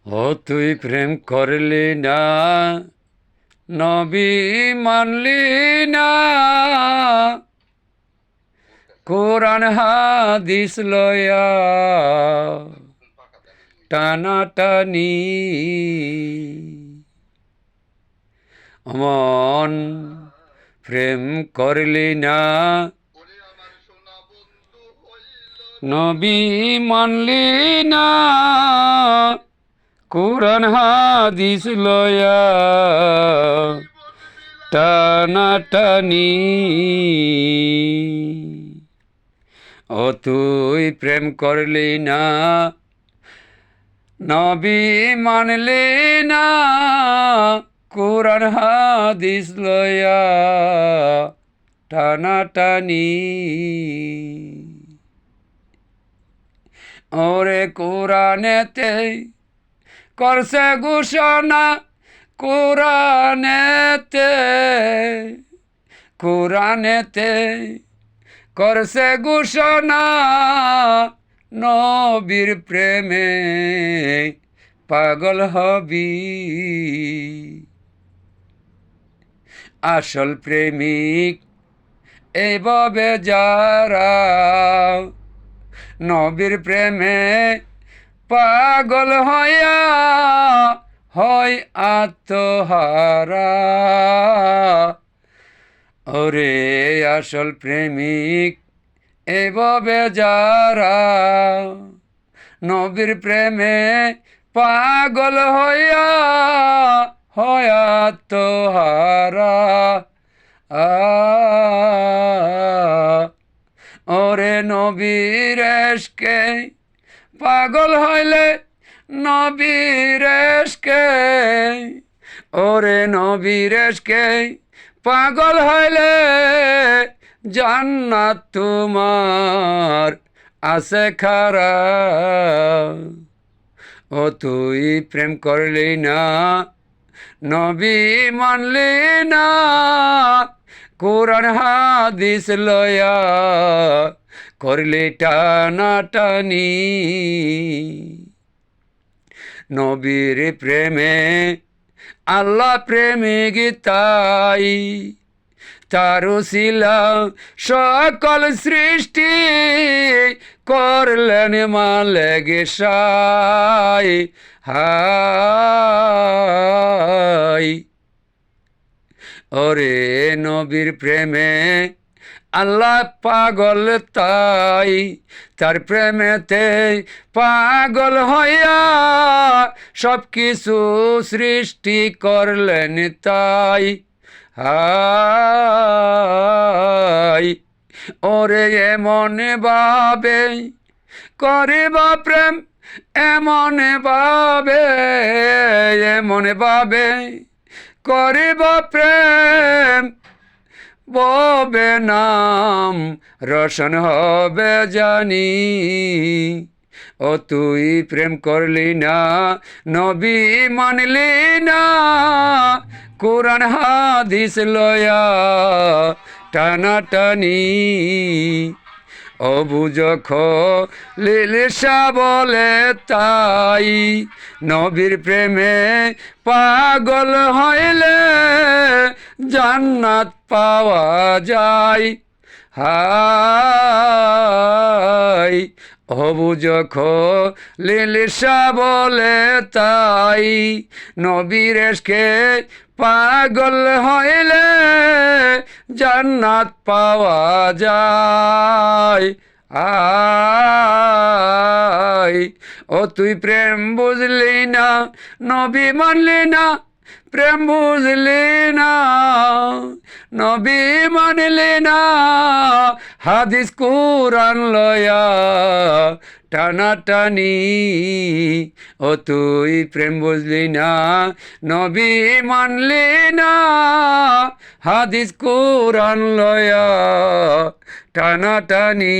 ও তুই প্রেম করলি না, নবী মানলি না, কোরআন হাদিস লয়া টানাটানি। অমন প্রেম করলি না, নবী মানলি না, কোরআন হাদিস লয়া টানাটানি। ও তুই প্রেম করলি না, নবী মানলি না, কোরআন হাদিস লয়া টানাটানি। ওরে কোরআনেতে করছে ঘোষণা, কোরআনেতে কোরআনেতে করছে ঘোষণা, নবীর প্রেমে পাগল হবি। আসল প্রেমিক এইভাবে যারা নবীর প্রেমে পাগল হইয়া হয় আত্মহারা। ওরে আসল প্রেমিক এভাবে যারা নবীর প্রেমে পাগল হইয়া হয় আত্মহারা। ওরে নবীর এশকে পাগল হইলে, নবীর এশকে, ওরে নবীর এশকে পাগল হইলে জান্নাত তোমার আছে খারা। ও তুই প্রেম করলি না, নবী মানলি না, কোরআন হাদিস লয়া করলি টানাটানি। নবীর প্রেমে আল্লাহ প্রেমিক তাই, তারু শিলা সকল সৃষ্টি করলেন মালেগে সাই। হাই ওরে নবীর প্রেমে আল্লাহ পাগল তাই, তার প্রেমেতে পাগল হইয়া সব কিছু সৃষ্টি করলেন তাই। হাই ওরে এমন ভাবে করিবা প্রেম, এমন ভাবে, এমন ভাবে করিব প্রেম, ববে নাম রোশন হবে জানি। ও তুই প্রেম করলি না, নবী মানলি না, কোরআন হাদিস লয়া টানাটানি। অবুঝ লিলিসা বলে তাই, নবীর প্রেমে পাগল হইলে জান্নাত পাওয়া যায়। হাই অবুঝ লিলিসা বলে তাই, নবীর এশকে পাগল হইলে জান্নাত পাওয়া যায়। আই ও তুই প্রেম বুঝলি না, নবী মানলি না, প্রেম বুঝলি না, নবী মানলি না, হাদিস কুরআন লয়া টানাটানি। ও তুই প্রেম বুঝলি না, নবী মানলি না, হাদিস কুরআন লয়া টানাটানি।